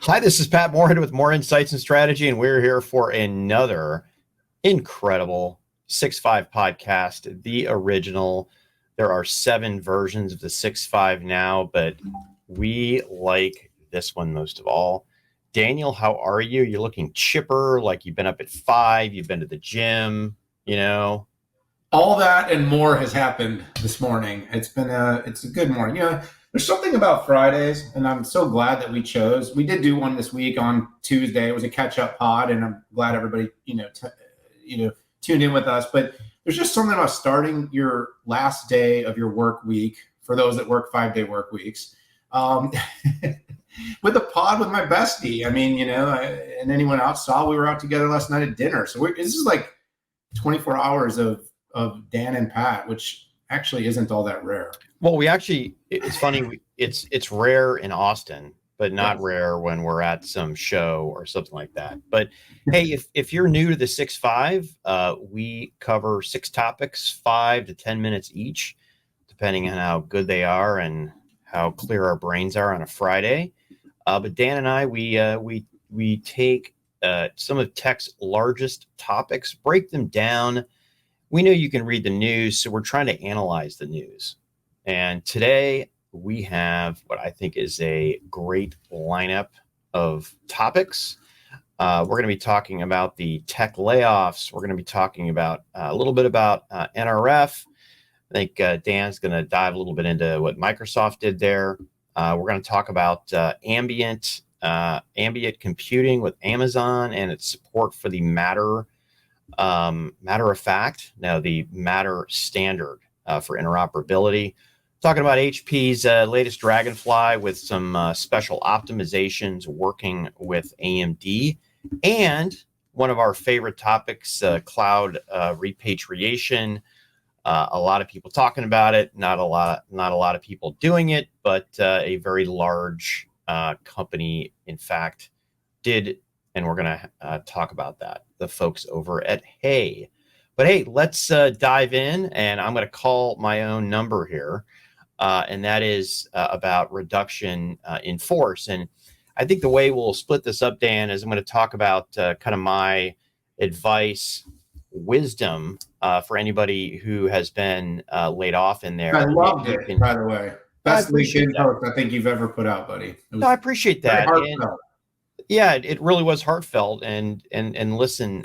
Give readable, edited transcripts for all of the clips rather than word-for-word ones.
Hi, this is Pat Moorhead with Moor Insights and Strategy, and we're here for another incredible 6.5 podcast, the original. There are 7 versions of the 6.5 now, but we like this one most of all. Daniel, how are you? You're looking chipper, like you've been up at 5, you've been to the gym, you know. All that and more has happened this morning. It's a good morning. There's something about Fridays, and I'm so glad that we chose. We did do one this week on Tuesday. It was a catch-up pod, and I'm glad everybody tuned in with us. But there's just something about starting your last day of your work week for those that work 5-day work weeks with a pod with my bestie. I mean, and anyone else saw we were out together last night at dinner. So this is like 24 hours of Dan and Pat, which actually isn't all that rare. Well, it's funny. It's rare in Austin, but not rare when we're at some show or something like that. But hey, if you're new to the 6.5, we cover 6 topics, 5 to 10 minutes each, depending on how good they are and how clear our brains are on a Friday. But Dan and I, we take some of tech's largest topics, break them down. We know you can read the news, so we're trying to analyze the news. And today we have what I think is a great lineup of topics. We're going to be talking about the tech layoffs. We're going to be talking about a little bit about NRF. I think Dan's going to dive a little bit into what Microsoft did there. We're going to talk about Ambient computing with Amazon and its support for the matter of fact, now the Matter standard for interoperability. Talking about HP's latest DragonFly with some special optimizations working with AMD, and one of our favorite topics, cloud repatriation. A lot of people talking about it, not a lot of people doing it, but a very large company, in fact, did. And we're going to talk about that, the folks over at Hey. But hey, let's dive in, and I'm going to call my own number here, and that is about reduction in force. And I think the way we'll split this up, Dan, is I'm going to talk about kind of my advice, wisdom for anybody who has been laid off in there. I loved it, by the way. Best LinkedIn post I think you've ever put out, buddy. No, I appreciate that. Yeah, it really was heartfelt. And listen,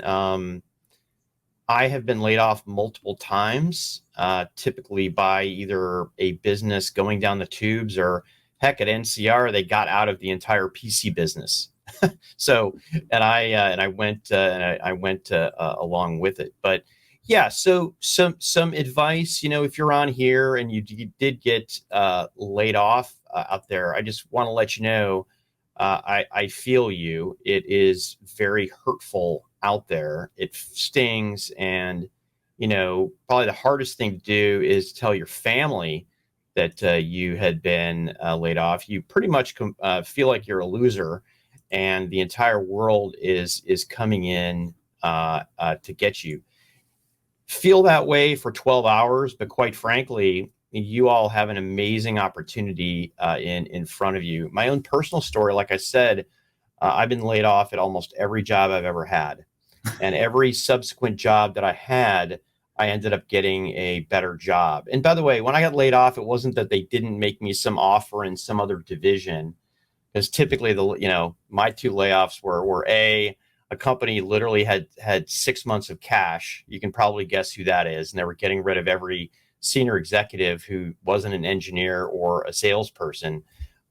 I have been laid off multiple times, typically by either a business going down the tubes, or heck, at NCR, they got out of the entire PC business. So, and I went along with it. But yeah, so some advice, if you're on here and you did get laid off out there, I just want to let you know, I feel you. It is very hurtful out there. It stings. And, probably the hardest thing to do is tell your family that you had been laid off. You pretty much feel like you're a loser, and the entire world is coming in to get you. Feel that way for 12 hours, but quite frankly, you all have an amazing opportunity in front of you. My own personal story, like I said, I've been laid off at almost every job I've ever had. And every subsequent job that I had, I ended up getting a better job. And by the way, when I got laid off, it wasn't that they didn't make me some offer in some other division, because typically my 2 layoffs were a company literally had 6 months of cash. You can probably guess who that is. And they were getting rid of every senior executive who wasn't an engineer or a salesperson.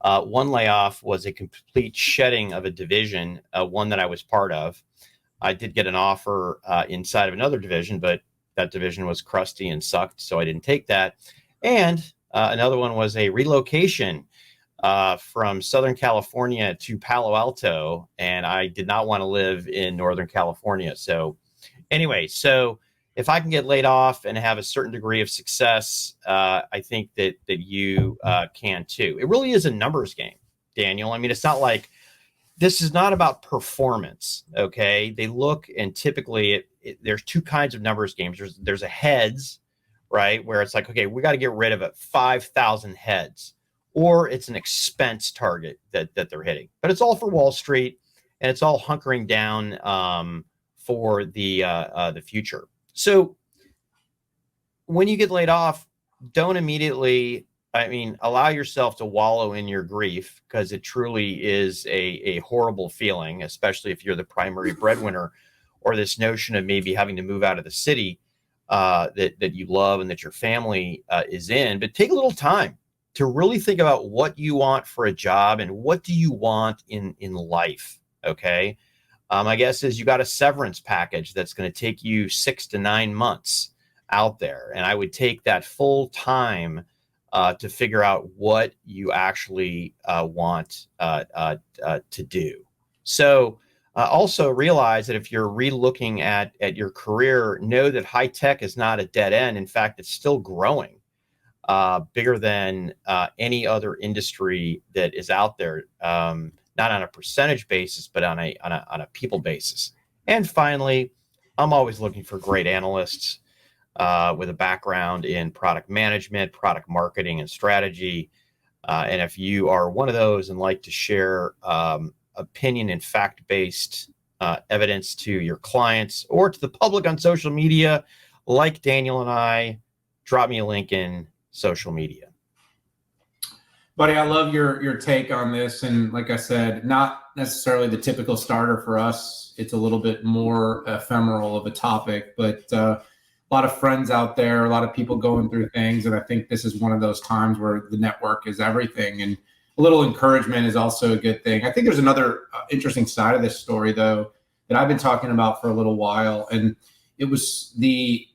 One layoff was a complete shedding of a division, one that I was part of. I did get an offer inside of another division, but that division was crusty and sucked, so I didn't take that. And another one was a relocation from Southern California to Palo Alto, and I did not want to live in Northern California. So anyway, if I can get laid off and have a certain degree of success, I think that you can too. It really is a numbers game, Daniel. I mean, it's not like, this is not about performance, okay? They look, and typically there's 2 kinds of numbers games. There's a heads, right, where it's like, okay, we got to get rid of 5,000 heads. or it's an expense target that they're hitting. But it's all for Wall Street, and it's all hunkering down for the future. So when you get laid off, don't immediately, allow yourself to wallow in your grief, because it truly is a horrible feeling, especially if you're the primary breadwinner, or this notion of maybe having to move out of the city that you love and that your family is in. But take a little time to really think about what you want for a job and what do you want in life. Okay. My guess is you got a severance package that's going to take you 6 to 9 months out there. And I would take that full time to figure out what you actually want to do. So also realize that if you're re-looking at your career, know that high tech is not a dead end. In fact, it's still growing bigger than any other industry that is out there, not on a percentage basis, but on a people basis. And finally, I'm always looking for great analysts with a background in product management, product marketing, and strategy. And if you are one of those and like to share opinion and fact-based evidence to your clients or to the public on social media, like Daniel and I, drop me a link in social media. Buddy, I love your take on this. And like I said, not necessarily the typical starter for us. It's a little bit more ephemeral of a topic, but a lot of friends out there, a lot of people going through things. And I think this is one of those times where the network is everything. And a little encouragement is also a good thing. I think there's another interesting side of this story, though, that I've been talking about for a little while. And it was the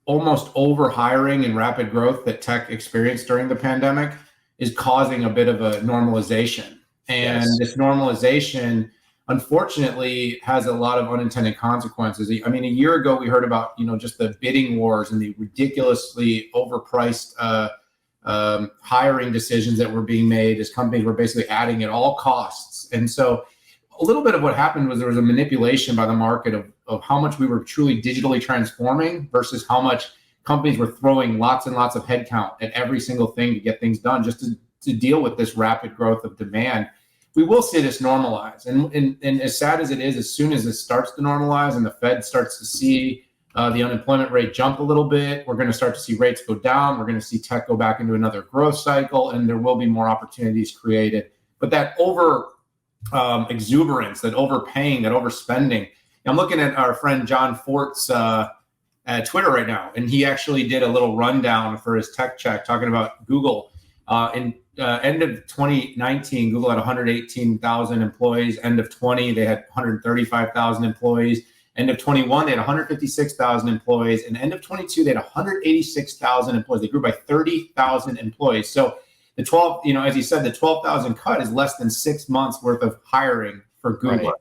almost over hiring and rapid growth that tech experienced during the pandemic is causing a bit of a normalization. And Yes. This normalization, unfortunately, has a lot of unintended consequences. I mean, a year ago, we heard about, just the bidding wars and the ridiculously overpriced hiring decisions that were being made as companies were basically adding at all costs. And so a little bit of what happened was there was a manipulation by the market of how much we were truly digitally transforming versus how much companies were throwing lots and lots of headcount at every single thing to get things done just to deal with this rapid growth of demand. We will see this normalize. And as sad as it is, as soon as this starts to normalize and the Fed starts to see the unemployment rate jump a little bit, we're going to start to see rates go down. We're going to see tech go back into another growth cycle, and there will be more opportunities created. But that exuberance, that overpaying, that overspending. I'm looking at our friend John Fort's at Twitter right now, and he actually did a little rundown for his tech check talking about Google. In end of 2019, Google had 118,000 employees. End of 20, they had 135,000 employees. End of 21, they had 156,000 employees. And end of 22, they had 186,000 employees. They grew by 30,000 employees. So the 12, as you said, the 12,000 cut is less than 6 months worth of hiring for Google. Right.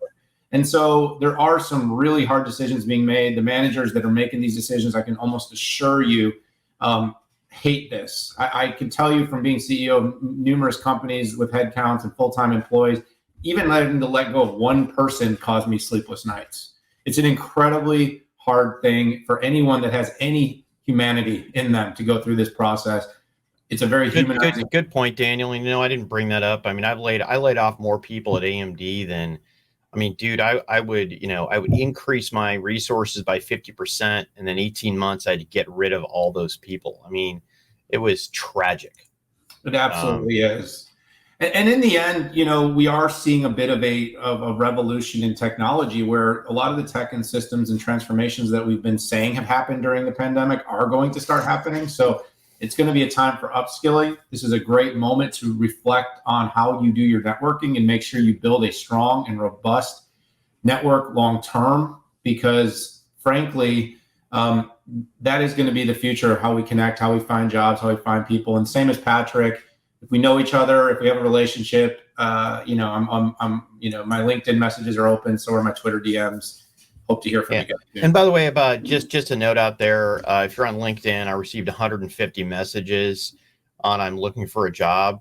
And so there are some really hard decisions being made. The managers that are making these decisions, I can almost assure you, hate this. I can tell you from being CEO of numerous companies with headcounts and full-time employees, even letting to let go of one person caused me sleepless nights. It's an incredibly hard thing for anyone that has any humanity in them to go through this process. It's a very humanizing. Good point, Daniel. And I didn't bring that up. I mean, I laid off more people at AMD than. I mean, dude, I would increase my resources by 50%, and then 18 months I'd get rid of all those people. I mean, it was tragic. It absolutely is. And in the end, we are seeing a bit of a revolution in technology where a lot of the tech and systems and transformations that we've been saying have happened during the pandemic are going to start happening. So it's going to be a time for upskilling. This is a great moment to reflect on how you do your networking and make sure you build a strong and robust network long-term, because frankly, that is going to be the future of how we connect, how we find jobs, how we find people. And same as Patrick, if we know each other, if we have a relationship, my LinkedIn messages are open. So are my Twitter DMs. Hope to hear from you guys. And by the way, about just a note out there, if you're on LinkedIn, I received 150 messages on I'm looking for a job,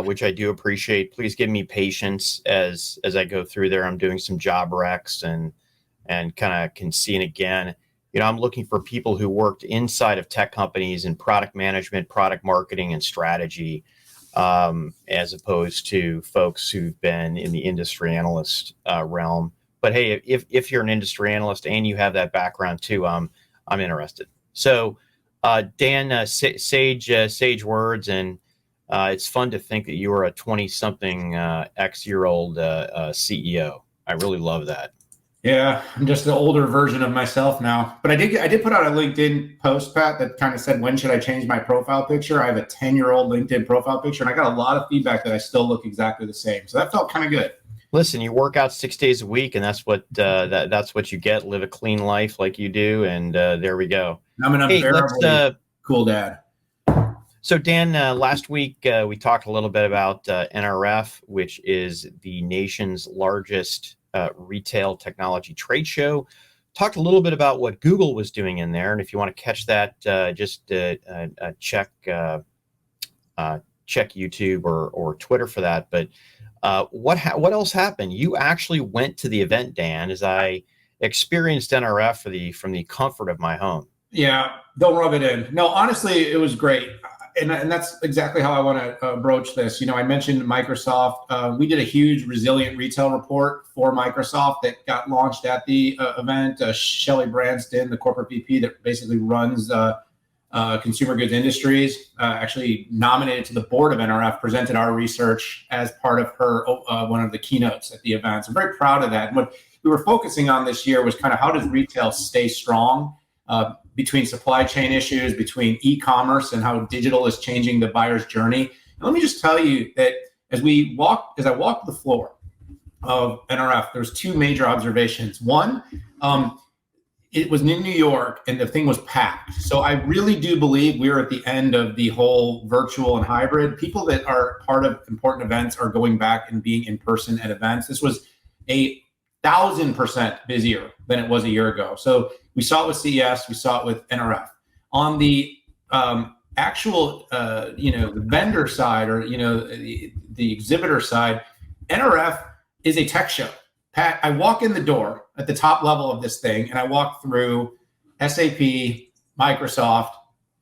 which I do appreciate. Please give me patience as I go through there. I'm doing some job recs and kind of can see it again. I'm looking for people who worked inside of tech companies in product management, product marketing, and strategy. as opposed to folks who've been in the industry analyst realm. But hey, if you're an industry analyst and you have that background too, I'm interested. So, Dan, sage words, and it's fun to think that you are a 20-something X-year-old CEO. I really love that. Yeah, I'm just the older version of myself now. But I did put out a LinkedIn post, Pat, that kind of said, when should I change my profile picture? I have a 10-year-old LinkedIn profile picture, and I got a lot of feedback that I still look exactly the same. So that felt kind of good. Listen, you work out 6 days a week, and that's what that's what you get. Live a clean life like you do, and there we go. I'm an unbearably cool dad. So, Dan, last week we talked a little bit about NRF, which is the nation's largest retail technology trade show. Talked a little bit about what Google was doing in there, and if you want to catch that, just check YouTube or Twitter for that. But what else happened? You actually went to the event, Dan, as I experienced NRF from the comfort of my home. Yeah, don't rub it in. No, honestly, it was great. And that's exactly how I want to broach this. You know, I mentioned Microsoft. We did a huge resilient retail report for Microsoft that got launched at the event. Shelley Branston, the corporate VP that basically runs consumer goods industries, actually nominated to the board of NRF, presented our research as part of her one of the keynotes at the event. So I'm very proud of that. And what we were focusing on this year was kind of how does retail stay strong between supply chain issues, between e-commerce and how digital is changing the buyer's journey. And let me just tell you that as I walked the floor of NRF, there's two major observations. One, it was in New York and the thing was packed. So I really do believe we're at the end of the whole virtual and hybrid. People that are part of important events are going back and being in person at events. This was 1,000% busier than it was a year ago. So we saw it with CES, we saw it with NRF. On the actual, the vendor side or, the exhibitor side, NRF is a tech show. Pat, I walk in the door at the top level of this thing and I walk through SAP, Microsoft,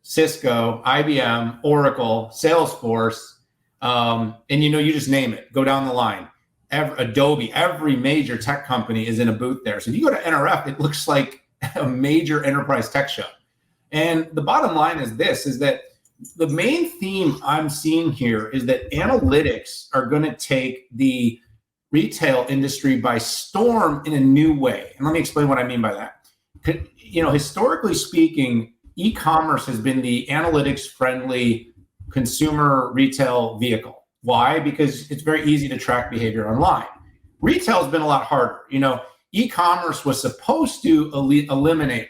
Cisco, IBM, Oracle, Salesforce, and you just name it, go down the line. Adobe, every major tech company is in a booth there. So if you go to NRF, it looks like a major enterprise tech show. And the bottom line is that the main theme I'm seeing here is that analytics are going to take the retail industry by storm in a new way. And let me explain what I mean by that. Historically speaking, e-commerce has been the analytics-friendly consumer retail vehicle. Why? Because it's very easy to track behavior online. Retail has been a lot harder. E-commerce was supposed to eliminate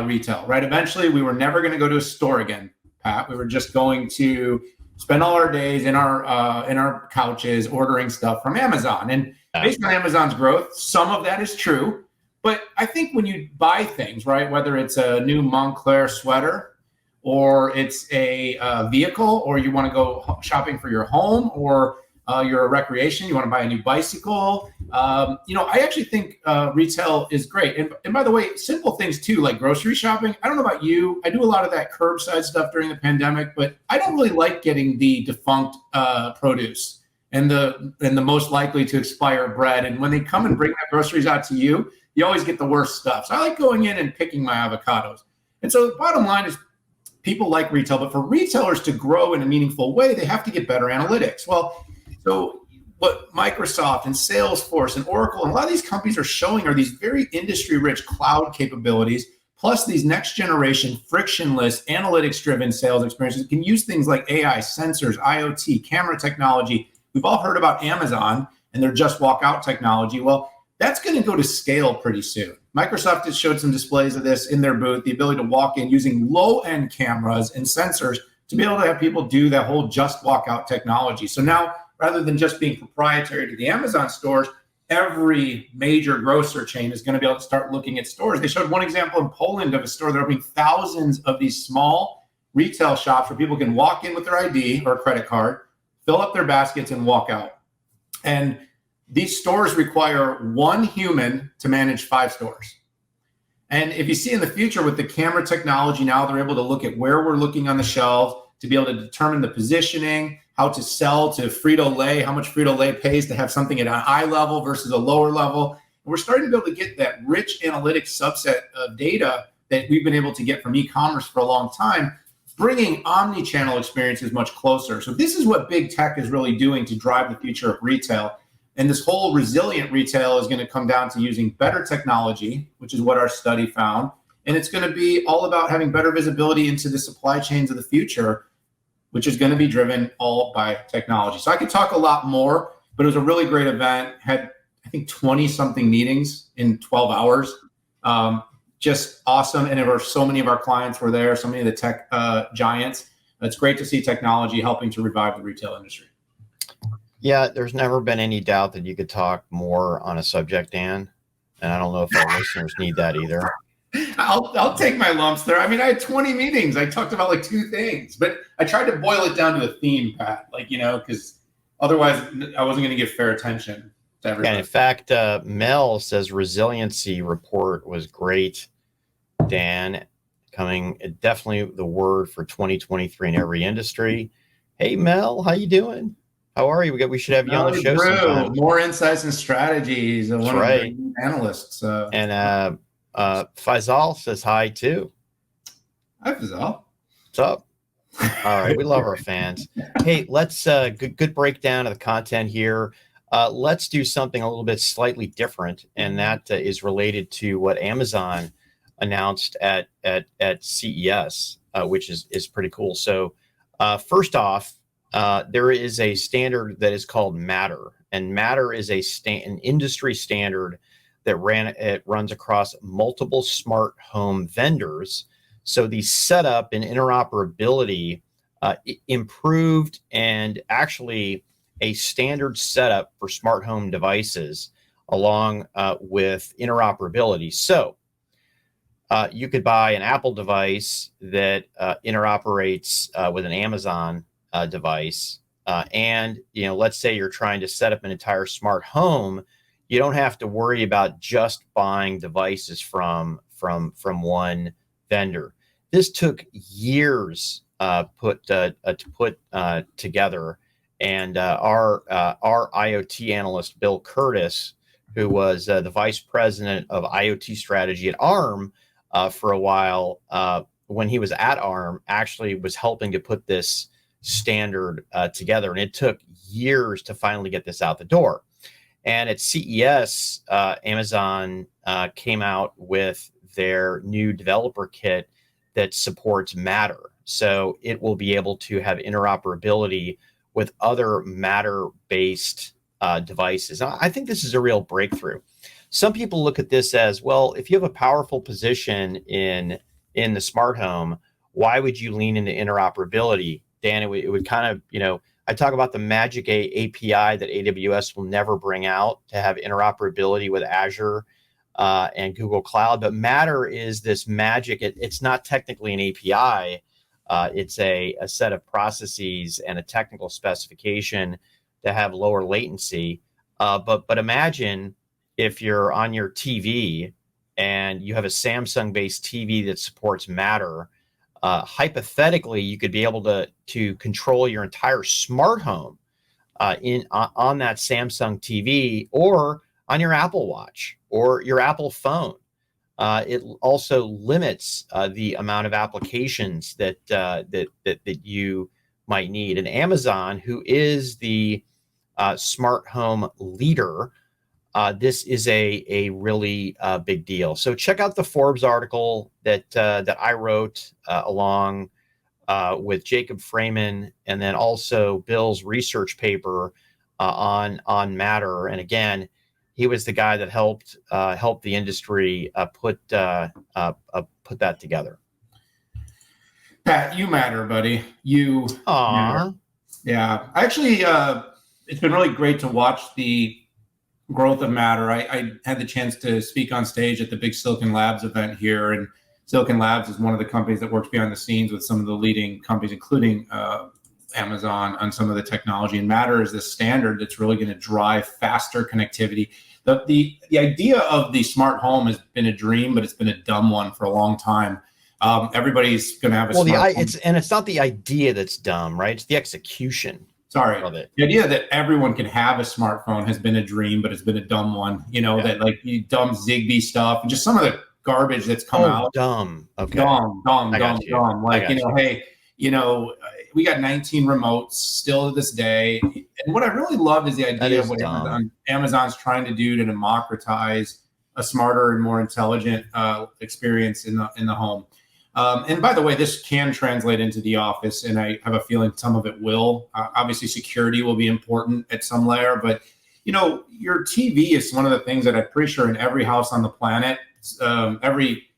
retail, right? Eventually, we were never going to go to a store again, Pat. We were just going to spend all our days in our couches ordering stuff from Amazon. And based on Amazon's growth, some of that is true. But I think when you buy things, right, whether it's a new Montclair sweater or it's a vehicle, or you want to go shopping for your home, or you're a recreation, you want to buy a new bicycle. I actually think retail is great. And by the way, simple things too, like grocery shopping. I don't know about you. I do a lot of that curbside stuff during the pandemic, but I don't really like getting the defunct produce and the most likely to expire bread. And when they come and bring that groceries out to you, you always get the worst stuff. So I like going in and picking my avocados. And so the bottom line is people like retail, but for retailers to grow in a meaningful way, they have to get better analytics. Well, so what Microsoft and Salesforce and Oracle and a lot of these companies are showing are these very industry-rich cloud capabilities, plus these next-generation frictionless analytics-driven sales experiences that can use things like AI, sensors, IoT, camera technology. We've all heard about Amazon and their just walk out technology. Well, that's going to go to scale pretty soon. Microsoft has showed some displays of this in their booth, the ability to walk in using low-end cameras and sensors to be able to have people do that whole just walk out technology. So now, rather than just being proprietary to the Amazon stores, every major grocer chain is going to be able to start looking at stores. They showed one example in Poland of a store. They're opening thousands of these small retail shops where people can walk in with their ID or a credit card, fill up their baskets, and walk out. And these stores require one human to manage 5 stores. And if you see in the future with the camera technology now, they're able to look at where we're looking on the shelves to be able to determine the positioning, how to sell to Frito-Lay, how much Frito-Lay pays to have something at an eye level versus a lower level. And we're starting to be able to get that rich analytics subset of data that we've been able to get from e-commerce for a long time, bringing omni-channel experiences much closer. So this is what big tech is really doing to drive the future of retail. And this whole resilient retail is going to come down to using better technology, which is what our study found. And it's going to be all about having better visibility into the supply chains of the future, which is going to be driven all by technology. So I could talk a lot more, but it was a really great event. Had, I think, 20 something meetings in 12 hours. Just awesome. And there were so many of our clients were there, so many of the tech giants. It's great to see technology helping to revive the retail industry. Yeah, there's never been any doubt that you could talk more on a subject, Dan. And I don't know if our listeners need that either. I'll take my lumps there. I mean, I had 20 meetings. I talked about like 2 things, but I tried to boil it down to a theme, Pat, because otherwise I wasn't going to give fair attention to everybody. And in fact, Mel says resiliency report was great, Dan, coming definitely the word for 2023 in every industry. Hey, Mel, how you doing? How are you? We should have you on the show sometime. Moor Insights and Strategies. That's right. Analysts. And Faisal says hi too. Hi, Faisal. What's up? All right, we love our fans. Hey, let's good breakdown of the content here. Let's do something a little bit slightly different, and that is related to what Amazon announced at CES, which is pretty cool. So first off, there is a standard that is called Matter, and Matter is an industry standard that runs across multiple smart home vendors. So the setup and interoperability improved, and actually a standard setup for smart home devices along with interoperability. So you could buy an Apple device that interoperates with an Amazon device. And, let's say you're trying to set up an entire smart home. You don't have to worry about just buying devices from one vendor. This took years to put together, and our IoT analyst Bill Curtis, who was the vice president of IoT strategy at ARM for a while, when he was at ARM, actually was helping to put this standard together, and it took years to finally get this out the door. And at CES, Amazon came out with their new developer kit that supports Matter. So it will be able to have interoperability with other Matter-based devices. I think this is a real breakthrough. Some people look at this as, well, if you have a powerful position in the smart home, why would you lean into interoperability? Dan, it would kind of, I talk about the magic API that AWS will never bring out to have interoperability with Azure and Google Cloud. But Matter is this magic. It's not technically an API. It's a set of processes and a technical specification to have lower latency. But imagine if you're on your TV and you have a Samsung-based TV that supports Matter. Hypothetically, you could be able to control your entire smart home on that Samsung TV, or on your Apple Watch or your Apple phone. It also limits the amount of applications that you might need. And Amazon, who is the smart home leader, this is a really big deal. So check out the Forbes article that I wrote along with Jacob Freeman, and then also Bill's research paper on Matter. And again, he was the guy that helped the industry put that together. Pat, you matter, buddy. You matter. Yeah, actually, it's been really great to watch the growth of Matter. I had the chance to speak on stage at the big Silicon Labs event here, and Silicon Labs is one of the companies that works behind the scenes with some of the leading companies, including Amazon, on some of the technology. And Matter is this standard that's really going to drive faster connectivity. The idea of the smart home has been a dream, but it's been a dumb one for a long time. Everybody's going to have a smart home. It's not the idea that's dumb, right? It's the execution. Sorry. Love it. The idea that everyone can have a smartphone has been a dream, but it's been a dumb one. That like you dumb Zigbee stuff and just some of the garbage that's come out. Dumb. Okay. Dumb. Like, hey, we got 19 remotes still to this day. And what I really love is the idea of what Amazon's trying to do to democratize a smarter and more intelligent experience in the home. And by the way, this can translate into the office, and I have a feeling some of it will. Obviously, security will be important at some layer, but your TV is one of the things that I'm pretty sure in every house on the planet, every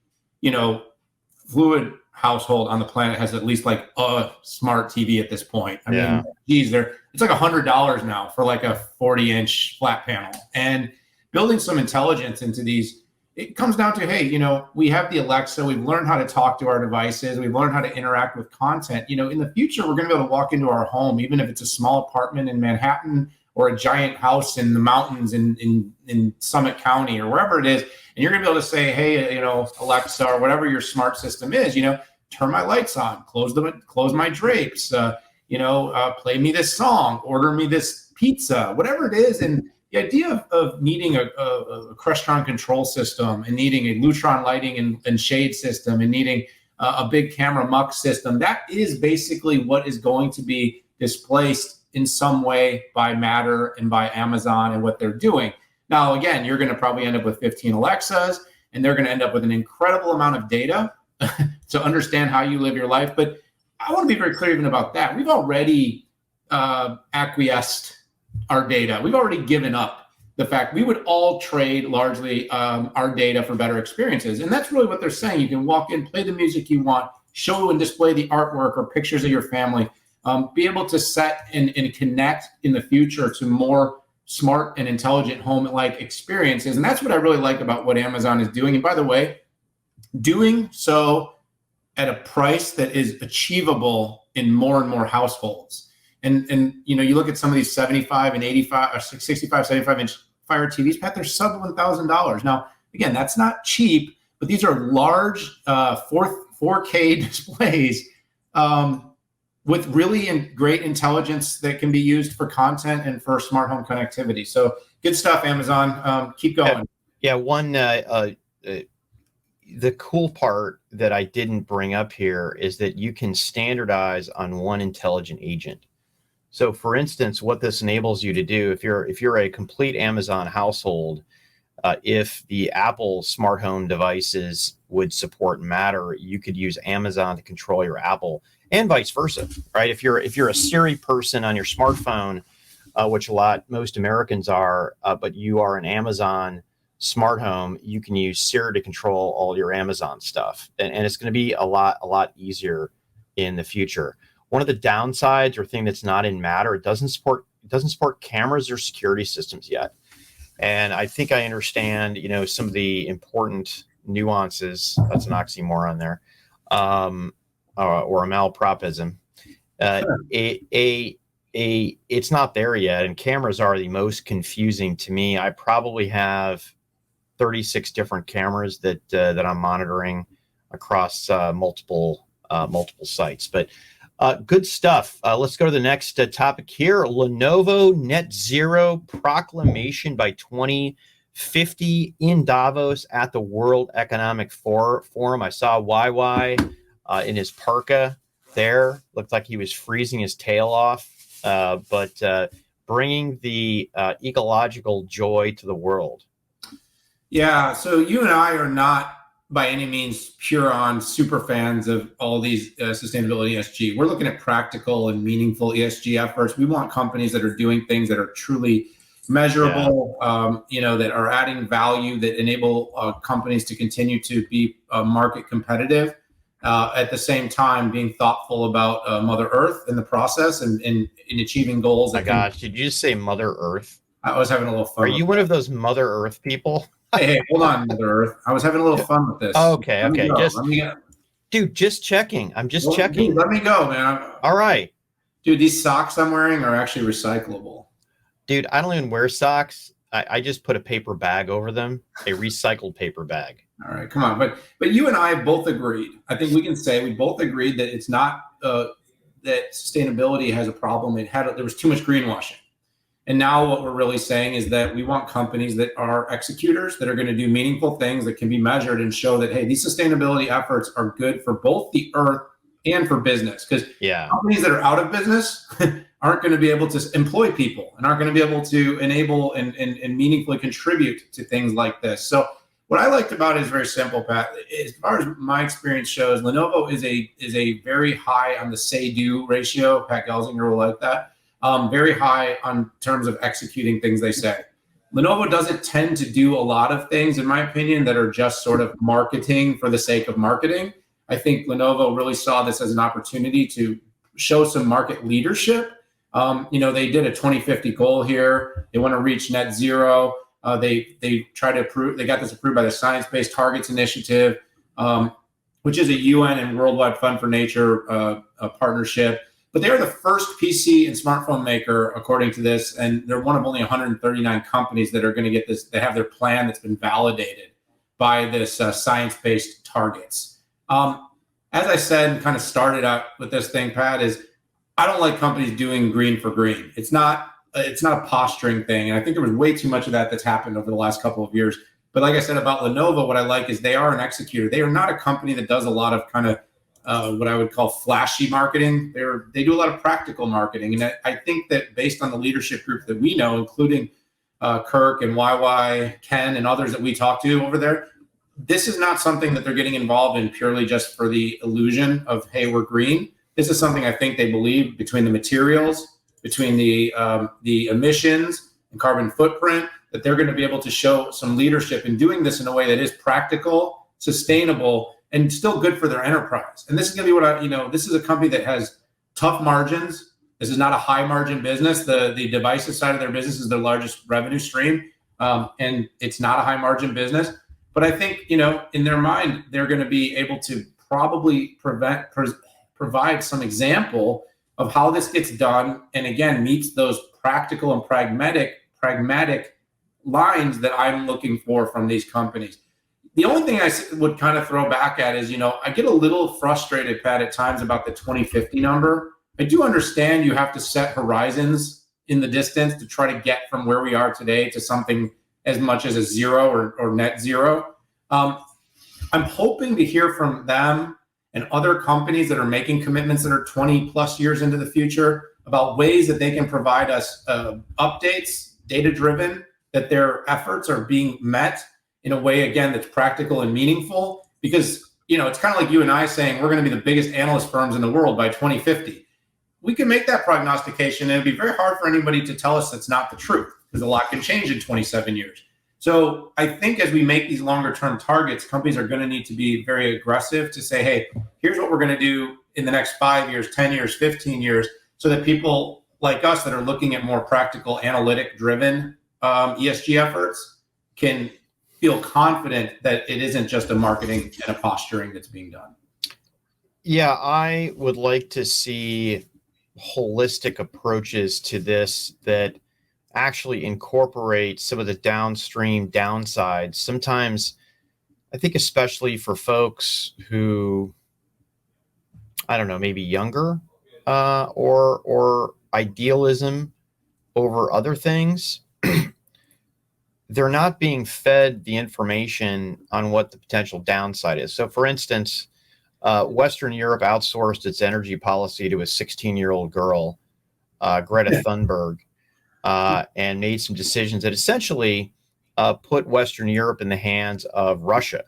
fluid household on the planet has at least like a smart TV at this point. I mean, geez, it's like $100 now for like a 40-inch flat panel, and building some intelligence into these. It comes down to, hey, we have the Alexa. We've learned how to talk to our devices. We've learned how to interact with content. In the future, we're going to be able to walk into our home, even if it's a small apartment in Manhattan or a giant house in the mountains in Summit County or wherever it is. And you're going to be able to say, hey, Alexa, or whatever your smart system is, turn my lights on, close my drapes, play me this song, order me this pizza, whatever it is. And the idea of needing a Crestron control system and needing a Lutron lighting and shade system and needing a big camera mux system, that is basically what is going to be displaced in some way by Matter and by Amazon and what they're doing. Now, again, you're going to probably end up with 15 Alexas, and they're going to end up with an incredible amount of data to understand how you live your life. But I want to be very clear even about that. We've already acquiesced our data. We've already given up the fact we would all trade largely our data for better experiences. And that's really what they're saying. You can walk in, play the music you want, show and display the artwork or pictures of your family, be able to set and connect in the future to more smart and intelligent home-like experiences. And that's what I really like about what Amazon is doing. And by the way, doing so at a price that is achievable in more and more households. And you look at some of these 75 and 85 or 65, 75-inch Fire TVs, Pat, they're sub $1,000. Now, again, that's not cheap, but these are large 4K displays with really great intelligence that can be used for content and for smart home connectivity. So good stuff, Amazon. Keep going. Yeah, the cool part that I didn't bring up here is that you can standardize on one intelligent agent. So for instance, what this enables you to do, if you're a complete Amazon household, if the Apple smart home devices would support Matter, you could use Amazon to control your Apple, and vice versa, right? If you're a Siri person on your smartphone, which most Americans are, but you are an Amazon smart home, you can use Siri to control all your Amazon stuff, and it's going to be a lot easier in the future. One of the downsides or thing that's not in Matter, it doesn't support cameras or security systems yet. And I think I understand, some of the important nuances. That's an oxymoron there, or a malapropism. It's not there yet, and cameras are the most confusing to me. I probably have 36 different cameras that I'm monitoring across multiple sites, but. Good stuff. Let's go to the next topic here. Lenovo Net Zero proclamation by 2050 in Davos at the World Economic Forum. I saw YY in his parka there. Looked like he was freezing his tail off, but bringing the ecological joy to the world. Yeah, so you and I are not by any means pure on super fans of all these sustainability ESG. We're looking at practical and meaningful ESG efforts. We want companies that are doing things that are truly measurable, that are adding value, that enable companies to continue to be market competitive. At the same time, being thoughtful about Mother Earth in the process and in achieving goals. Oh my gosh, did you just say Mother Earth? I was having a little fun. Are you one of those Mother Earth people? Hey, hold on, Mother Earth. I was having a little fun with this. Okay. Dude, just checking. I'm just checking. Dude, let me go, man. All right. Dude, these socks I'm wearing are actually recyclable. Dude, I don't even wear socks. I just put a paper bag over them, a recycled paper bag. All right, come on. But you and I both agreed. I think we can say we both agreed that it's not that sustainability has a problem. There was too much greenwashing. And now what we're really saying is that we want companies that are executors, that are going to do meaningful things that can be measured and show that, hey, these sustainability efforts are good for both the earth and for business. Because companies that are out of business aren't going to be able to employ people and aren't going to be able to enable and meaningfully contribute to things like this. So what I liked about it is very simple, Pat. As far as my experience shows, Lenovo is a very high on the say-do ratio. Pat Gelsinger will like that. Very high on terms of executing things they say. Lenovo doesn't tend to do a lot of things, in my opinion, that are just sort of marketing for the sake of marketing. I think Lenovo really saw this as an opportunity to show some market leadership. They did a 2050 goal here. They want to reach net zero. They try to approve. They got this approved by the Science Based Targets Initiative, which is a UN and Worldwide Fund for Nature partnership. But they are the first PC and smartphone maker, according to this, and they're one of only 139 companies that are going to get this. They have their plan that's been validated by this science-based targets. As I said, and kind of started out with this thing, Pat, is I don't like companies doing green for green. It's not a posturing thing, and I think there was way too much of that's happened over the last couple of years. But like I said about Lenovo, what I like is they are an executor. They are not a company that does a lot of kind of what I would call flashy marketing. They do a lot of practical marketing. And I think that based on the leadership group that we know, including Kirk and YY, Ken, and others that we talk to over there, this is not something that they're getting involved in purely just for the illusion of, hey, we're green. This is something I think they believe between the materials, between the emissions and carbon footprint, that they're going to be able to show some leadership in doing this in a way that is practical, sustainable, and still good for their enterprise. And this is going to be this is a company that has tough margins. This is not a high margin business. The devices side of their business is their largest revenue stream. And it's not a high margin business. But I think, in their mind, they're going to be able to probably provide some example of how this gets done. And again, meets those practical and pragmatic lines that I'm looking for from these companies. The only thing I would kind of throw back at is, I get a little frustrated, Pat, at times about the 2050 number. I do understand you have to set horizons in the distance to try to get from where we are today to something as much as a zero or net zero. I'm hoping to hear from them and other companies that are making commitments that are 20 plus years into the future about ways that they can provide us updates, data-driven, that their efforts are being met in a way, again, that's practical and meaningful. Because, it's kind of like you and I saying we're going to be the biggest analyst firms in the world by 2050. We can make that prognostication, and it'd be very hard for anybody to tell us that's not the truth, because a lot can change in 27 years. So I think as we make these longer term targets, companies are going to need to be very aggressive to say, hey, here's what we're going to do in the next 5 years, 10 years, 15 years, so that people like us that are looking at more practical, analytic driven ESG efforts can feel confident that it isn't just a marketing and a posturing that's being done. Yeah, I would like to see holistic approaches to this that actually incorporate some of the downstream downsides. Sometimes I think, especially for folks who, I don't know, maybe younger or idealism over other things, they're not being fed the information on what the potential downside is. So, for instance, Western Europe outsourced its energy policy to a 16-year-old girl, Greta Thunberg, and made some decisions that essentially put Western Europe in the hands of Russia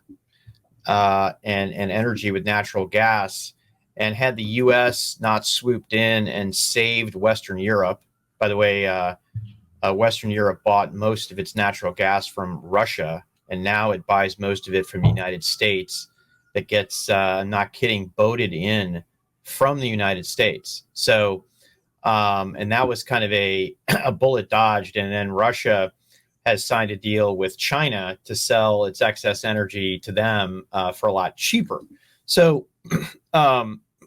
and energy with natural gas. And had the U.S. not swooped in and saved Western Europe, by the way, Western Europe bought most of its natural gas from Russia, and now it buys most of it from the United States. That gets, not kidding, boated in from the United States. So, and that was kind of a bullet dodged. And then Russia has signed a deal with China to sell its excess energy to them for a lot cheaper. So,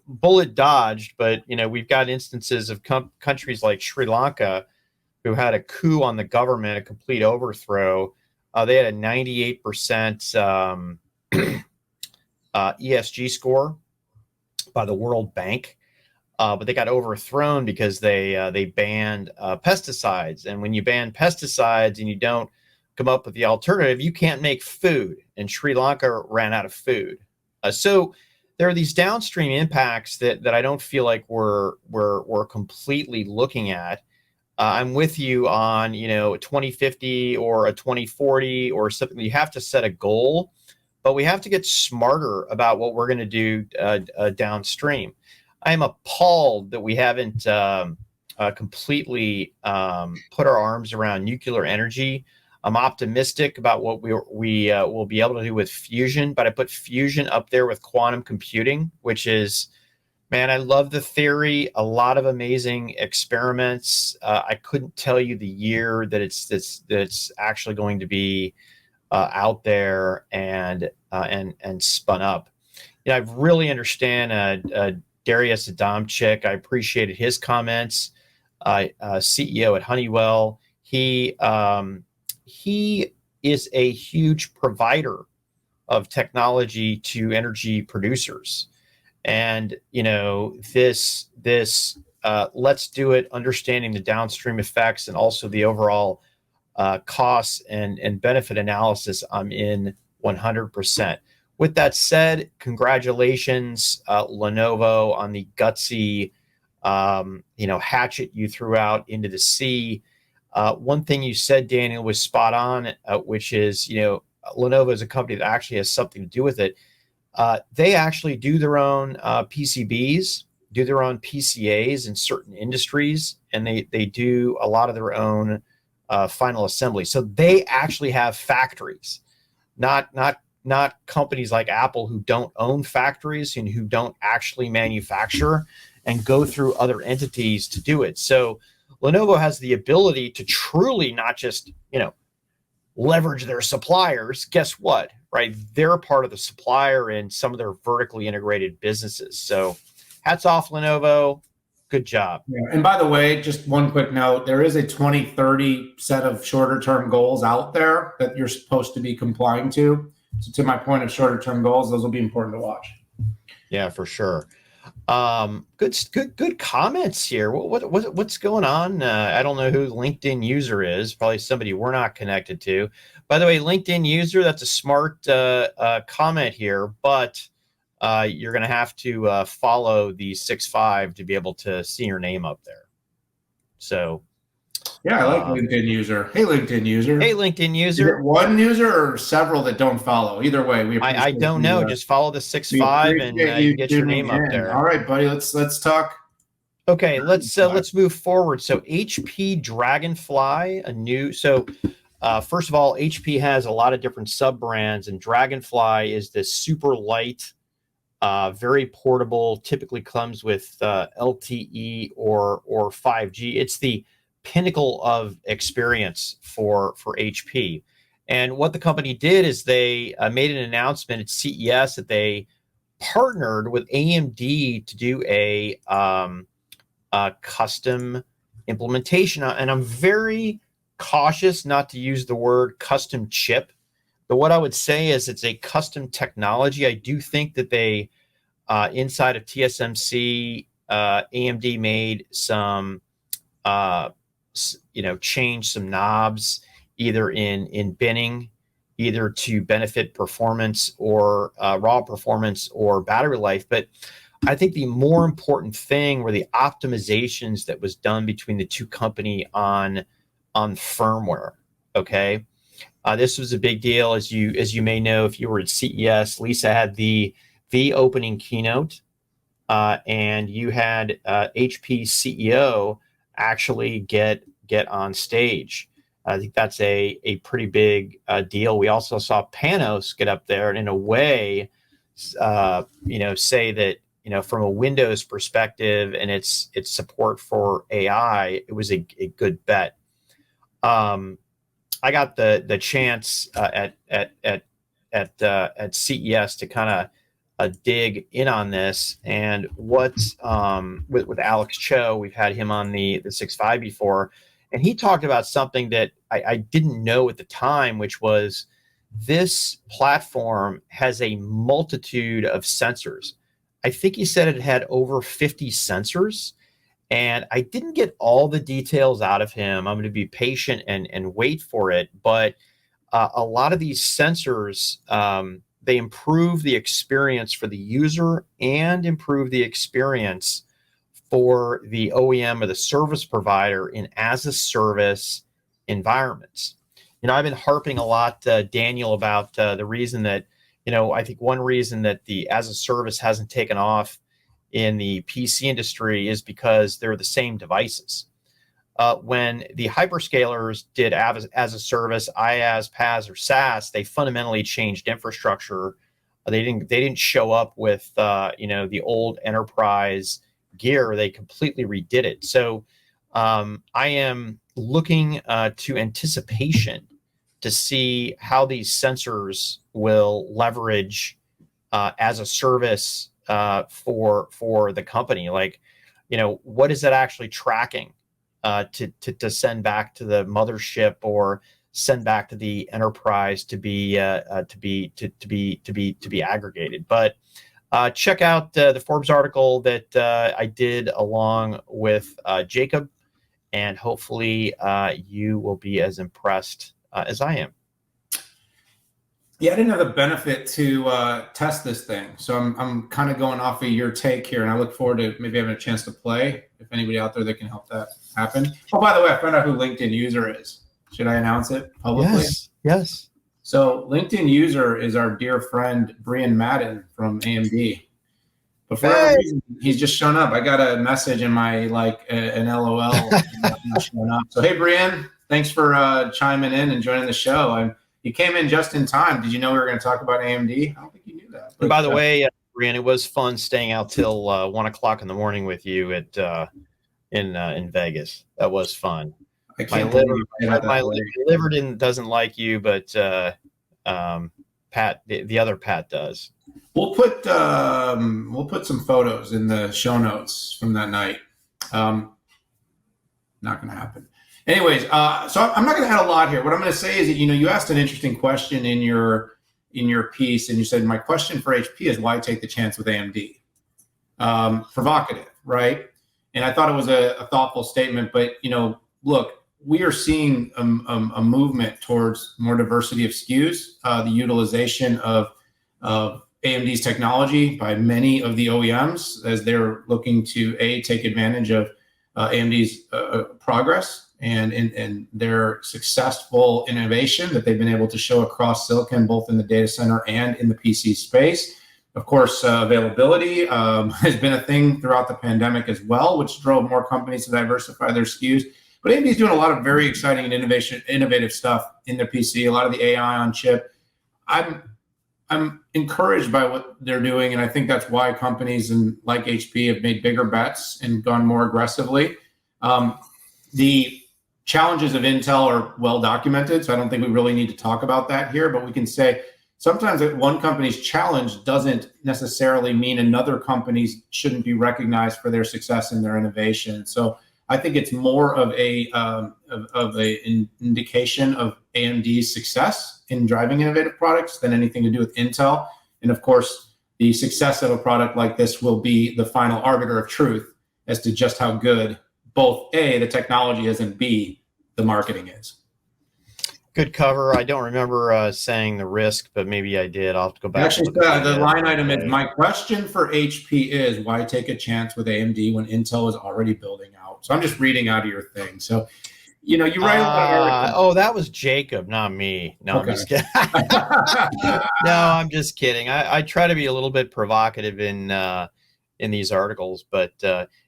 bullet dodged, but we've got instances of countries like Sri Lanka who had a coup on the government, a complete overthrow. They had a 98% ESG score by the World Bank. but they got overthrown because they banned pesticides. And when you ban pesticides and you don't come up with the alternative, you can't make food. And Sri Lanka ran out of food. So there are these downstream impacts that I don't feel like we're completely looking at. I'm with you on, a 2050 or a 2040 or something. You have to set a goal, but we have to get smarter about what we're going to do downstream. I'm appalled that we haven't completely put our arms around nuclear energy. I'm optimistic about what we will be able to do with fusion, but I put fusion up there with quantum computing, which is, man, I love the theory. A lot of amazing experiments. I couldn't tell you the year that it's actually going to be out there and spun up. I really understand Darius Adamczyk. I appreciated his comments. CEO at Honeywell. He is a huge provider of technology to energy producers. And, this let's do it, understanding the downstream effects and also the overall costs and benefit analysis, I'm in 100%. With that said, congratulations, Lenovo, on the gutsy, hatchet you threw out into the sea. One thing you said, Daniel, was spot on, which is, Lenovo is a company that actually has something to do with it. They actually do their own PCBs, do their own PCAs in certain industries, and they do a lot of their own final assembly. So they actually have factories, not companies like Apple who don't own factories and who don't actually manufacture and go through other entities to do it. So Lenovo has the ability to truly not just, leverage their suppliers. Guess what? Right? They're a part of the supplier in some of their vertically integrated businesses. So hats off, Lenovo. Good job. Yeah. And by the way, just one quick note, there is a 2030 set of shorter term goals out there that you're supposed to be complying to. So to my point of shorter term goals, those will be important to watch. Yeah, for sure. Good comments here. What's going on? I don't know who the LinkedIn user is. Probably somebody we're not connected to. By the way, LinkedIn user, that's a smart comment here, but you're going to have to follow the 6.5 to be able to see your name up there. So, yeah, I like LinkedIn user. Hey, LinkedIn user. Hey, LinkedIn user. Is it one user or several that don't follow? Either way, we appreciate I don't know. Just follow the 6.5 and you get your name up there. All right, buddy. Let's talk. Okay, let's move forward. So HP DragonFly, a new. So first of all, HP has a lot of different sub brands, and DragonFly is this super light, very portable. Typically comes with LTE or 5G. It's the pinnacle of experience for HP. And what the company did is they made an announcement at CES that they partnered with AMD to do a custom implementation. And I'm very cautious not to use the word custom chip, but what I would say is it's a custom technology. I do think that they, inside of TSMC, AMD made some, change some knobs either in binning, either to benefit performance or raw performance or battery life. But I think the more important thing were the optimizations that was done between the two company on firmware. Okay, this was a big deal, as you may know if you were at CES. Lisa had the opening keynote, and you had HP CEO actually get on stage. I think that's a pretty big deal. We also saw Panos get up there and in a way, say that, from a Windows perspective and its support for AI, it was a good bet. I got the chance at CES to kind of dig in on this, and with Alex Cho, we've had him on the 6.5 before, and he talked about something that I didn't know at the time, which was this platform has a multitude of sensors. I think he said it had over 50 sensors. And I didn't get all the details out of him. I'm going to be patient and wait for it. But a lot of these sensors, they improve the experience for the user and improve the experience for the OEM or the service provider in as-a-service environments. I've been harping a lot, Daniel, about the reason that, I think one reason that the as-a-service hasn't taken off in the PC industry is because they're the same devices. When the hyperscalers did as a service, IaaS, PaaS, or SaaS, they fundamentally changed infrastructure. They didn't show up with the old enterprise gear. They completely redid it. So I am looking to anticipation to see how these sensors will leverage as a service for the company. Like, what is it actually tracking to send back to the mothership or send back to the enterprise to be aggregated? But check out the Forbes article that I did along with Jacob, and hopefully you will be as impressed as I am. Yeah, I didn't have the benefit to test this thing, so I'm kind of going off of your take here, and I look forward to maybe having a chance to play. If anybody out there that can help that happen. Oh, by the way, I found out who LinkedIn user is. Should I announce it publicly? Yes. So LinkedIn user is our dear friend Brian Madden from AMD. But for whatever reason, he's just shown up. I got a message in my an LOL showing up. So hey, Brian, thanks for chiming in and joining the show. You came in just in time. Did you know we were going to talk about AMD? I don't think you knew that. But, and by the way, Brian, it was fun staying out till 1 o'clock in the morning with you at in Vegas. That was fun. My liver doesn't like you, but Pat, the other Pat does. We'll put some photos in the show notes from that night. Not going to happen. Anyways, so I'm not going to add a lot here. What I'm going to say is that, you asked an interesting question in your piece, and you said, my question for HP is why take the chance with AMD? Provocative, right? And I thought it was a thoughtful statement, but, look, we are seeing a movement towards more diversity of SKUs, the utilization of AMD's technology by many of the OEMs as they're looking to take advantage of AMD's progress and their successful innovation that they've been able to show across silicon, both in the data center and in the PC space. Of course, availability has been a thing throughout the pandemic as well, which drove more companies to diversify their SKUs. But AMD is doing a lot of very exciting and innovative stuff in their PC, a lot of the AI on chip. I'm encouraged by what they're doing, and I think that's why companies like HP have made bigger bets and gone more aggressively. The challenges of Intel are well documented, so I don't think we really need to talk about that here, but we can say sometimes one company's challenge doesn't necessarily mean another company's shouldn't be recognized for their success and their innovation. So I think it's more of an indication of AMD's success in driving innovative products than anything to do with Intel. And of course, the success of a product like this will be the final arbiter of truth as to just how good both A, the technology is, and B, the marketing is. Good cover. I don't remember saying the risk, but maybe I did. I'll have to go back. Actually, the line item is, my question for HP is, why take a chance with AMD when Intel is already building out? So I'm just reading out of your thing. So, you write a lot of articles. Oh, that was Jacob, not me. No, okay. I'm just kidding. No, I'm just kidding. I try to be a little bit provocative in these articles, but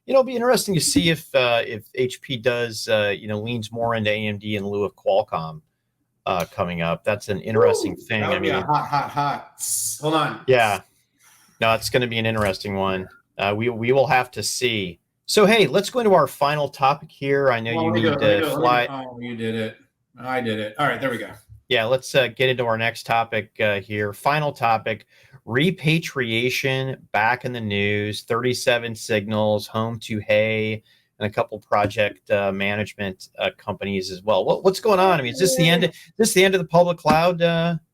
it'll be interesting to see if HP does leans more into AMD in lieu of Qualcomm coming up. That's an interesting thing. That would be a hot. Hold on. Yeah, no, it's going to be an interesting one. We will have to see. So hey, let's go into our final topic here. I know you need to fly. Oh, you did it. I did it. All right, there we go. Yeah, let's get into our next topic here. Final topic. Repatriation back in the news, 37 signals, home to Hay, and a couple project management companies as well. What's going on? I mean, is this the end? Is this the end of the public cloud,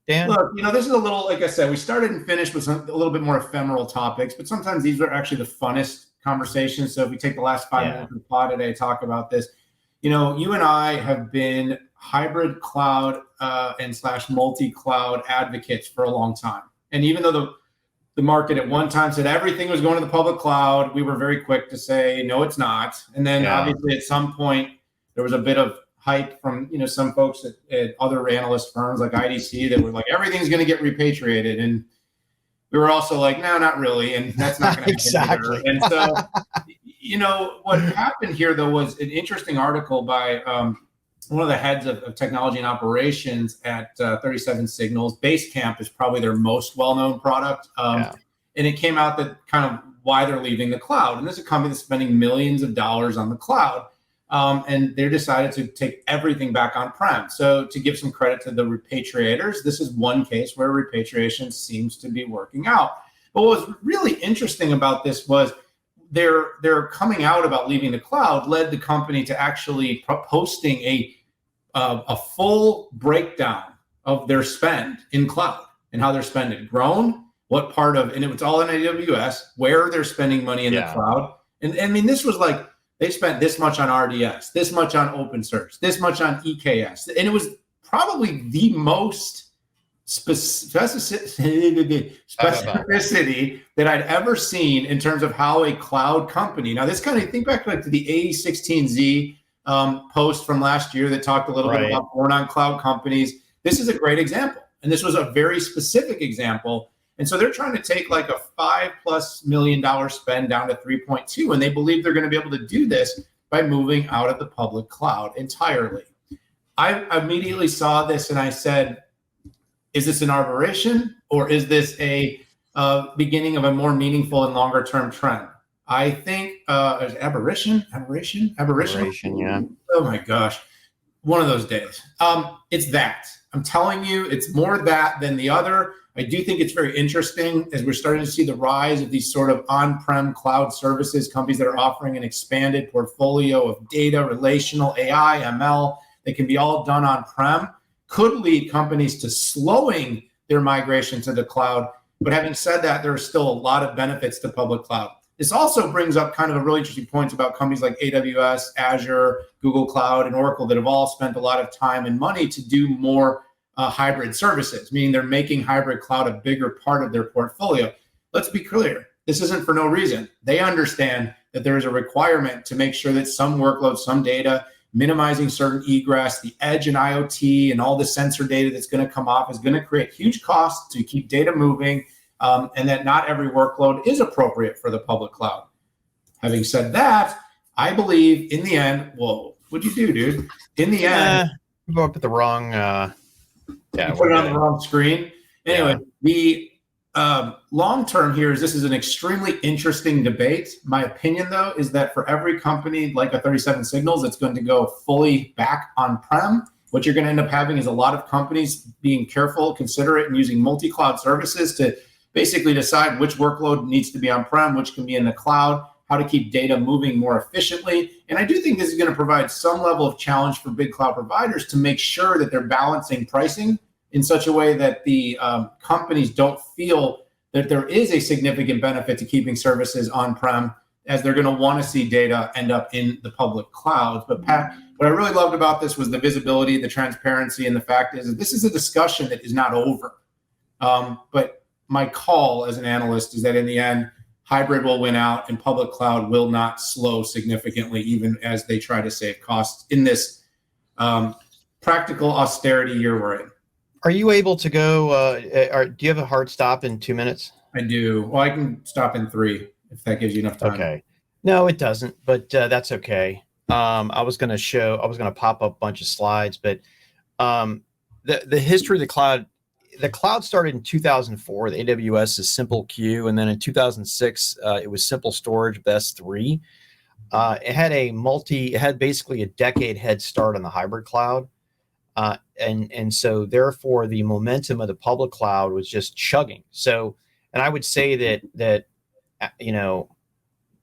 Dan? Look, this is a little, like I said, we started and finished with a little bit more ephemeral topics, but sometimes these are actually the funnest conversations. So if we take the last 5 minutes of the pod today, talk about this. You and I have been hybrid cloud and / multi-cloud advocates for a long time. And even though the market at one time said everything was going to the public cloud, we were very quick to say, no, it's not. And then obviously at some point, there was a bit of hype from some folks at other analyst firms like IDC that were like, everything's going to get repatriated. And we were also like, no, not really. And that's not going to happen exactly. either. And so, what happened here, though, was an interesting article by one of the heads of technology and operations at 37 Signals. Basecamp is probably their most well-known product. And it came out that kind of why they're leaving the cloud. And this is a company that's spending millions of dollars on the cloud. And they decided to take everything back on-prem. So to give some credit to the repatriators, this is one case where repatriation seems to be working out. But what was really interesting about this was their coming out about leaving the cloud led the company to actually posting a full breakdown of their spend in cloud and how their spend had grown, what part of, and it was all in AWS, where they're spending money in the cloud. And I mean, this was like, they spent this much on RDS, this much on OpenSearch, this much on EKS. And it was probably the most specificity that I'd ever seen in terms of how a cloud company. Now, this kind of, think back to the A16Z post from last year that talked a little bit about born on cloud companies. This is a great example. And this was a very specific example. And so they're trying to take like a $5+ million spend down to 3.2, and they believe they're going to be able to do this by moving out of the public cloud entirely. I immediately saw this and I said, is this an aberration or is this a beginning of a more meaningful and longer term trend? I think aberration. Yeah. Oh my gosh. One of those days. It's that. I'm telling you, it's more that than the other. I do think it's very interesting as we're starting to see the rise of these sort of on-prem cloud services, companies that are offering an expanded portfolio of data, relational, AI, ML, that can be all done on-prem, could lead companies to slowing their migration to the cloud. But having said that, there are still a lot of benefits to public cloud. This also brings up kind of a really interesting point about companies like AWS, Azure, Google Cloud, and Oracle that have all spent a lot of time and money to do more hybrid services, meaning they're making hybrid cloud a bigger part of their portfolio. Let's be clear. This isn't for no reason. They understand that there is a requirement to make sure that some workloads, some data, minimizing certain egress, the edge and IoT and all the sensor data that's going to come off is going to create huge costs to keep data moving, and that not every workload is appropriate for the public cloud. Having said that, I believe in the end, whoa, what'd you do, dude? In the end, you go up at the wrong... you put it on the wrong screen. Anyway, the long term here is this is an extremely interesting debate. My opinion, though, is that for every company like a 37 Signals that's going to go fully back on-prem, what you're going to end up having is a lot of companies being careful, considerate, and using multi-cloud services to basically decide which workload needs to be on-prem, which can be in the cloud, how to keep data moving more efficiently. And I do think this is going to provide some level of challenge for big cloud providers to make sure that they're balancing pricing in such a way that the companies don't feel that there is a significant benefit to keeping services on-prem, as they're going to want to see data end up in the public clouds. But Pat, what I really loved about this was the visibility, the transparency, and the fact is that this is a discussion that is not over. But my call as an analyst is that in the end, hybrid will win out and public cloud will not slow significantly, even as they try to save costs in this practical austerity year we're in. Are you able to go, do you have a hard stop in 2 minutes? I do. Well, I can stop in 3 if that gives you enough time. Okay. No, it doesn't, but that's okay. I was going to pop up a bunch of slides, but the history of the cloud started in 2004. The AWS is Simple Queue, and then in 2006, it was Simple Storage with S3. It had basically a decade head start on the hybrid cloud. And so therefore the momentum of the public cloud was just chugging. So, and I would say that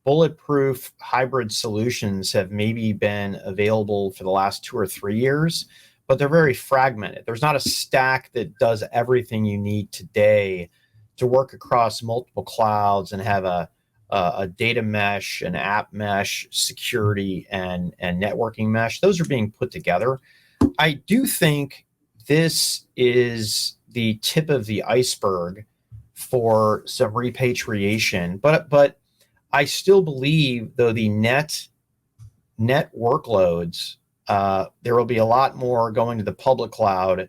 bulletproof hybrid solutions have maybe been available for the last 2 or 3 years, but they're very fragmented. There's not a stack that does everything you need today to work across multiple clouds and have a data mesh, an app mesh, security, and networking mesh. Those are being put together. I do think this is the tip of the iceberg for some repatriation, but I still believe, though, the net workloads, there will be a lot more going to the public cloud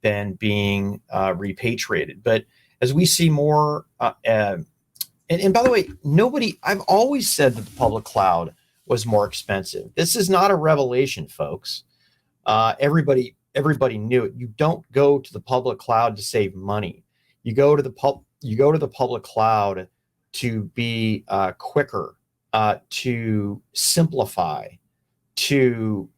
than being repatriated. But as we see more, and by the way, I've always said that the public cloud was more expensive. This is not a revelation, folks. Everybody knew it. You don't go to the public cloud to save money. You go to the public cloud to be quicker, to simplify, to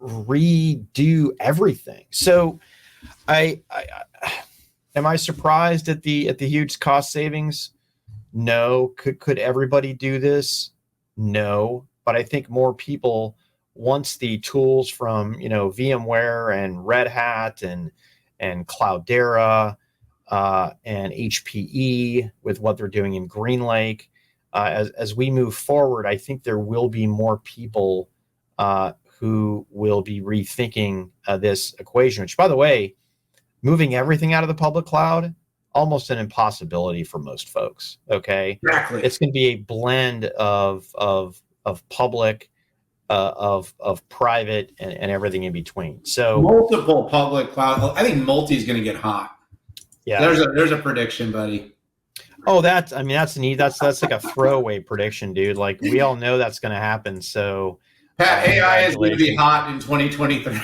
redo everything. So, am I surprised at the huge cost savings? No. Could everybody do this? No. But I think more people, once the tools from VMware and Red Hat and Cloudera and HPE with what they're doing in GreenLake, as we move forward, I think there will be more people who will be rethinking this equation. Which, by the way, moving everything out of the public cloud, almost an impossibility for most folks. Okay, exactly. It's going to be a blend of public, of private, and everything in between. So multiple public cloud. I think multi is going to get hot. Yeah, there's a prediction, buddy. Oh, that's neat. That's like a throwaway prediction, dude. Like, we all know that's going to happen. So Pat, AI is going to be hot in 2023.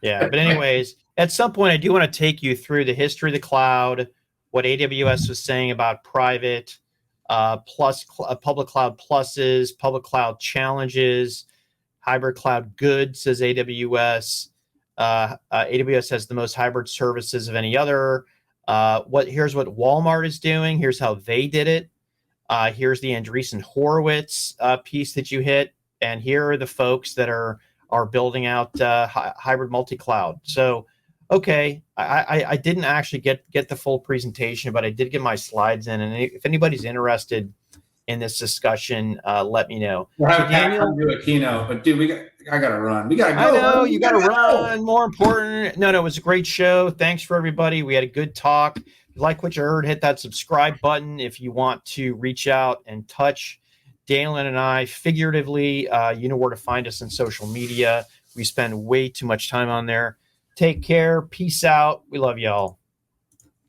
Yeah, but anyways, at some point, I do want to take you through the history of the cloud, what AWS was saying about private, public cloud pluses, public cloud challenges, hybrid cloud good, says AWS. AWS has the most hybrid services of any other. Here's what Walmart is doing. Here's how they did it. Here's the Andreessen Horowitz piece that you hit, and here are the folks that are building out hybrid multi-cloud. So, okay, I didn't actually get the full presentation, but I did get my slides in, and if anybody's interested in this discussion, let me know. We'll have Daniel do a keynote, but dude, I gotta run. We gotta go. I know you gotta run. More important. No, it was a great show. Thanks for everybody. We had a good talk. If you like what you heard, hit that subscribe button. If you want to reach out and touch Daniel and I figuratively, you know where to find us on social media. We spend way too much time on there. Take care. Peace out. We love y'all.